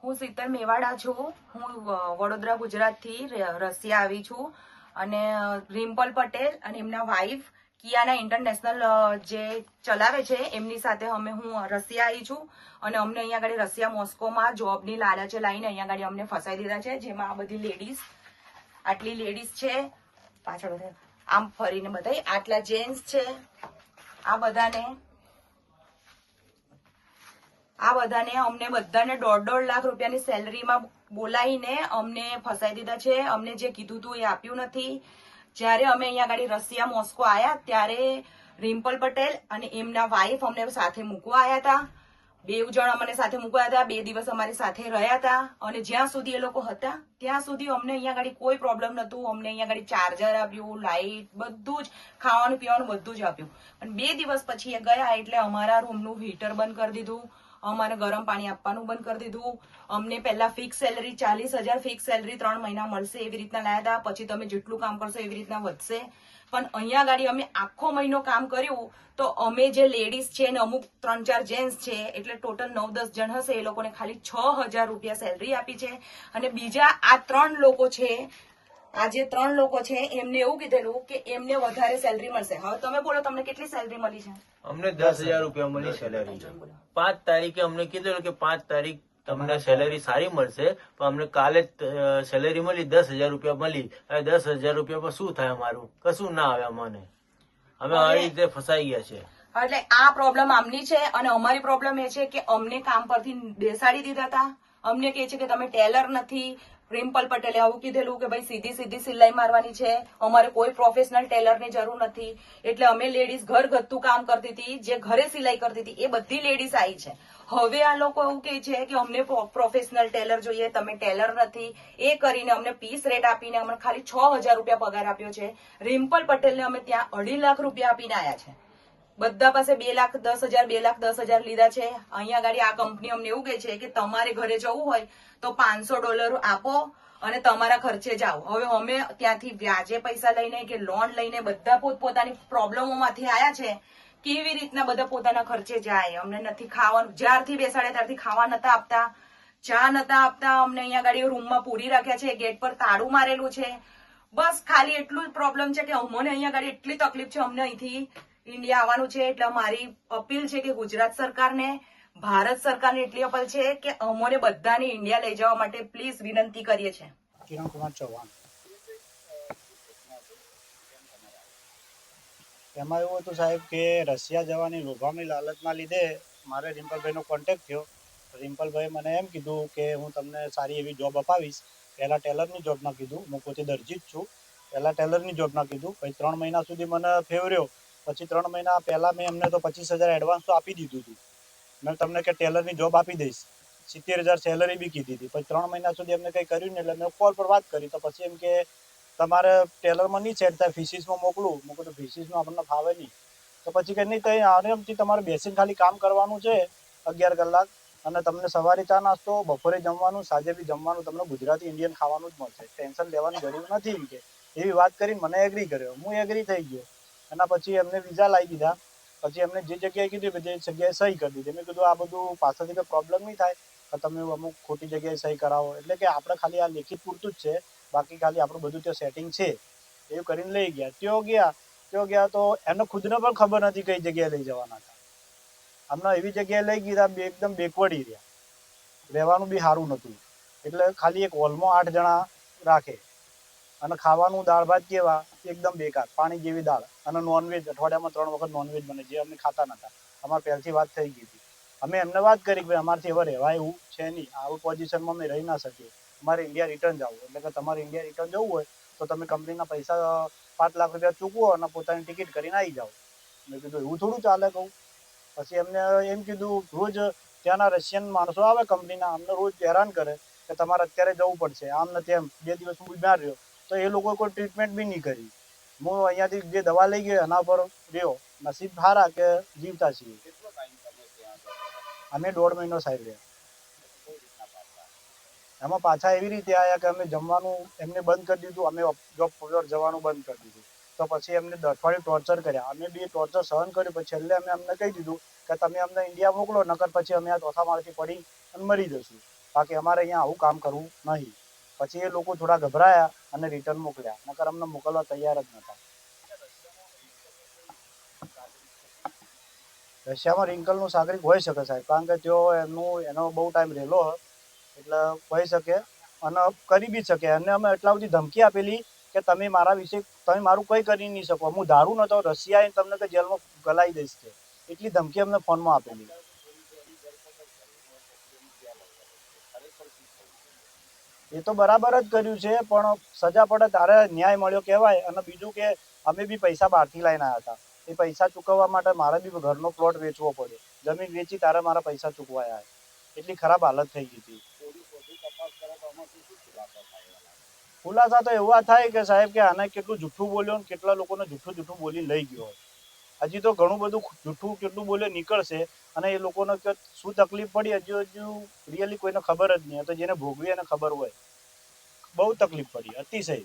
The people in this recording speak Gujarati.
હું શીતલ મેવાડા છું. હું વડોદરા ગુજરાતથી રશિયા આવી છું અને રિમ્પલ પટેલ અને એમના વાઇફ કિયાના ઇન્ટરનેશનલ જે ચલાવે છે એમની સાથે હું રશિયા આવી છું અને અમને અહીંયા આગળ રશિયા મોસ્કોમાં જોબની લાલચે લાવીને અહીંયા આગળ અમને ફસાઈ દીધા છે. જેમાં આ બધી લેડીઝ, આટલી લેડીઝ છે, પાછળ આમ ફરીને બધાય આટલા જેન્ટ્સ છે. આ બધાને અમને બધાને 1.5 લાખ રૂપિયાની સેલરીમાં બોલાવીને અમને ફસાઈ દીધા છે. અમને જે કીધું હતું એ આપ્યું નથી. જ્યારે અમે અહીંયા આગળ રશિયા મોસ્કો આવ્યા ત્યારે રિમ્પલ પટેલ અને એમના વાઇફ અમને સાથે મૂકવા આવ્યા હતા. 2 જણ અમને સાથે મૂકવા હતા. 2 દિવસ અમારી સાથે રહ્યા હતા અને જ્યાં સુધી એ લોકો હતા ત્યાં સુધી અમને અહીંયા આગળ કોઈ પ્રોબ્લેમ નતું. અમને અહીંયા આગળ ચાર્જર આપ્યું, લાઇટ, બધું જ, ખાવાનું પીવાનું બધું જ આપ્યું. અને 2 દિવસ પછી એ ગયા એટલે અમારા રૂમનું હીટર બંધ કરી દીધું, અમારે ગરમ પાણી આપવાનું બંધ કરી દીધું. અમને પહેલા ફિક્સ સેલરી 40,000 ફિક્સ સેલરી 3 મહિના મળશે એવી રીતના લાયા હતા. પછી તમે જેટલું કામ કરશો એવી રીતના વધશે. પણ અહીંયા ગાડી અમે આખો મહિનો કામ કર્યું તો અમે જે લેડીઝ છે ને અમુક 3-4 જેન્ટ્સ છે એટલે ટોટલ 9-10 જણ હશે, એ લોકોને ખાલી 6,000 રૂપિયા સેલરી આપી છે. અને બીજા આ 3 લોકો છે, આ જે 3 લોકો છે એમને એવું કીધેલું કે એમને વધારે સેલરી મળશે. હવે તમે બોલો, તમને કેટલી સેલરી મળી છે? અમને 10,000 રૂપિયા મળી સેલરી. 5 તારીખે અમને કીધેલું કે 5 તારીખ તમને સેલરી સારી મળશે, પણ અમને કાલે સેલરી મળી 10,000 રૂપિયા મળી. હવે 10,000 રૂપિયા પર શું થાય? અમારું કશું ના આવે. અમને અમે આવી રીતે ફસાઈ ગયા છે. એટલે આ પ્રોબ્લેમ આમની છે અને અમારી પ્રોબ્લેમ એ છે કે અમને કામ પરથી બેસાડી દીધા હતા. અમને કહે છે કે તમે ટેલર નથી. રિમ્પલ પટેલે આવું કીધેલું કે ભાઈ સીધી સીધી સિલાઈ મારવાની છે, અમારે કોઈ પ્રોફેશનલ ટેલરની જરૂર નથી. એટલે અમે લેડીઝ ઘરગથ્થું કામ કરતી હતી, જે ઘરે સિલાઈ કરતી હતી એ બધી લેડીઝ આવી છે. હવે આ લોકો એવું કહે છે કે અમને પ્રોફેશનલ ટેલર જોઈએ, તમે ટેલર નથી. એ કરીને અમને પીસ રેટ આપીને અમને ખાલી 6,000 રૂપિયા પગાર આપ્યો છે. રિમ્પલ પટેલને અમે ત્યાં 2.5 લાખ રૂપિયા આપીને આવ્યા છે. બધા પાસે 2,10,000 2,10,000 લીધા છે. અહીંયા ગાડી આ કંપની અમને એવું કહે છે કે તમારે ઘરે જવું હોય તો $500 આપો અને તમારા ખર્ચે જાઓ. હવે અમે ત્યાંથી વ્યાજે પૈસા લઈને કે લોન લઈને બધા પોતપોતાની પ્રોબ્લેમોમાંથી આવ્યા છે. કેવી રીતના બધા પોતાના ખર્ચે જાય? અમને નથી ખાવાનું, જ્યારથી બેસાડે ત્યારથી ખાવા નતા આપતા, ચા નતા આપતા. અમને અહીંયા ગાડી રૂમમાં પૂરી રાખ્યા છે, ગેટ પર તાળું મારેલું છે. બસ ખાલી એટલું જ પ્રોબ્લેમ છે કે અમને અહીંયા ગાડી એટલી તકલીફ છે. અમને અહીંથી ઇન્ડિયા આવવાનું છે. એટલે મારી અપીલ છે કે ગુજરાત સરકારને, ભારત સરકારને એટલી અપીલ છે કે અમને બધાને ઇન્ડિયા લઈ જવા માટે પ્લીઝ વિનંતી કરીએ છીએ. કિરણ કુમાર ચૌહાણ. એમાં એવું હતું સાહેબ કે રશિયા જવાની લોભામણી લાલચના લીધે મારે રિમ્પલભાઈનો કોન્ટેક્ટ થયો. રિમ્પલભાઈ મને એમ કીધું કે હું તમને સારી એવી જોબ અપાવીશ. પહેલાં ટેલરની જોબમાં કીધું, હું પોતે દરજી જ છું. પહેલાં ટેલરની જોબમાં કીધું, પછી 3 મહિના સુધી મને ફેવર્યો. પછી 3 મહિના પહેલાં મેં એમને તો 25,000 એડવાન્સ તો આપી દીધું હતું. મેં તમને કે ટેલરની જોબ આપી દઈશ, 70,000 સેલરી બી કીધી હતી. પછી 3 મહિના સુધી એમને કંઈ કર્યું નહીં એટલે મેં કોલ પર વાત કરી. તો પછી એમ કે તમારે ટેલરમાં નહીં સેટ થાય, ફિશિસમાં મોકલું. મેં કીધું ફિશિસમાં આપણને ફાવે નહીં. તો પછી કે નહીં, કંઈ આરામથી તમારે બેસીને ખાલી કામ કરવાનું છે 11 કલાક, અને તમને સવારે ચા નાસ્તો, બપોરે જમવાનું, સાંજે બી જમવાનું, તમને ગુજરાતી ઇન્ડિયન ખાવાનું જ મળશે, ટેન્શન લેવાની જરૂર નથી. એમ કે એવી વાત કરીને મને એગ્રી કર્યો. હું એગ્રી થઈ ગયો. એના પછી એમને વિઝા લાવી દીધા. પછી એમને જે જગ્યાએ કીધું તે જગ્યાએ સહી કરી દીધી. મેં કીધું આ બધું પાછળથી કંઈ પ્રોબ્લેમ નહીં થાય તો તમે અમુક ખોટી જગ્યાએ સહી કરાવો. એટલે કે આપણે ખાલી આ લેખિત પૂરતું જ છે, બાકી ખાલી આપણું બધું ત્યાં સેટિંગ છે. એવું કરીને લઈ ગયા. ત્યાં ગયા તો એમને ખુદને પણ ખબર નથી કઈ જગ્યાએ લઈ જવાના હતા. અમને એવી જગ્યાએ લઈ ગયા એકદમ બેકવર્ડ એરિયા, રહેવાનું બી સારું નહોતું. એટલે ખાલી એક હોલમાં 8 જણા રાખે અને ખાવાનું દાળ ભાત કેવા એકદમ બેકાર, પાણી જેવી દાળ. અને નોનવેજ અઠવાડિયામાં 3 વખત નોનવેજ બને, જે અમે ખાતા નહોતા. અમારે પહેલથી વાત થઈ ગઈ હતી. અમે એમને વાત કરી કે ભાઈ અમારથી હવે રહેવાય એવું છે નહીં, આવું પોઝિશનમાં અમે રહી ના શકીએ, અમારે ઇન્ડિયા રિટર્ન જવું. એટલે કે તમારે ઇન્ડિયા રિટર્ન જવું હોય તો તમે કંપનીના પૈસા 5 લાખ રૂપિયા ચૂકવો અને પોતાની ટિકિટ કરીને આવી જાઓ. મેં કીધું એવું થોડું ચાલે કહું. પછી એમને એમ કીધું રોજ ત્યાંના રશિયન માણસો આવે કંપનીના, અમને રોજ હેરાન કરે કે તમારે અત્યારે જવું પડશે, આમ ને તેમ. 2 દિવસ હું બીમાર રહ્યો તો એ લોકો કોઈ ટ્રીટમેન્ટ બી નહીં કરી. હું અહીંયાથી જે દવા લઈ ગયો એના પર રહ્યો. નસીબ સારા કે જીવતા છીએ. અમે 1.5 મહિનો સાહેબ રહ્યા. એમાં પાછા એવી રીતે આવ્યા કે અમે જમવાનું એમને બંધ કરી દીધું, અમે જોબ પર જવાનું બંધ કરી દીધું. તો પછી એમને અઠવાડિયું ટોર્ચર કર્યા. અમે બી ટોર્ચર સહન કર્યું. પછી છેલ્લે અમે અમને કહી દીધું કે તમે અમને ઇન્ડિયા મોકલો, નકર પછી અમે આ ચોથા માળથી પડી અને મરી જશું. બાકી અમારે અહીંયા આવું કામ કરવું નહીં. પછી એ લોકો થોડા ગભરાયા અને રિટર્ન મોકલ્યા, નકર અમને મોકલવા તૈયાર જ નહોતા. રશિયામાં રિંકલનું નાગરિક હોઈ શકે સાહેબ, કારણ કે તેઓ એનો બહુ ટાઈમ રહેલો એટલે હોઈ શકે અને કરી બી શકે. અને અમે એટલા બધી ધમકી આપેલી કે તમે મારા વિશે તમે મારું કંઈ કરી નહીં શકો, હું ધારું નતો રશિયા તમને કે જેલમાં ગલાઈ દઈશ કે, એટલી ધમકી અમને ફોનમાં આપેલી. એ તો બરાબર જ કર્યું છે, પણ સજા પડે તારે ન્યાય મળ્યો કહેવાય. અને બીજું કે અમે બી પૈસા બહારથી લઈને આવ્યા હતા, એ પૈસા ચૂકવવા માટે મારે બી ઘરનો પ્લોટ વેચવો પડ્યો, જમીન વેચી તારે મારા પૈસા ચૂકવાયા. એટલી ખરાબ હાલત થઈ ગઈ હતી. ખુલાસા તો એવા થાય કે સાહેબ કે આને કેટલું જૂઠું બોલ્યો, કેટલા લોકોને જૂઠું બોલી લઈ ગયો. હજી તો ઘણું બધું જૂઠું કેટલું બોલે નીકળશે, અને એ લોકોને શું તકલીફ પડી હજુ રિયલી કોઈને ખબર જ નહીં. તો જેને ભોગવી એને ખબર હોય, બહુ તકલીફ પડી અતિશય.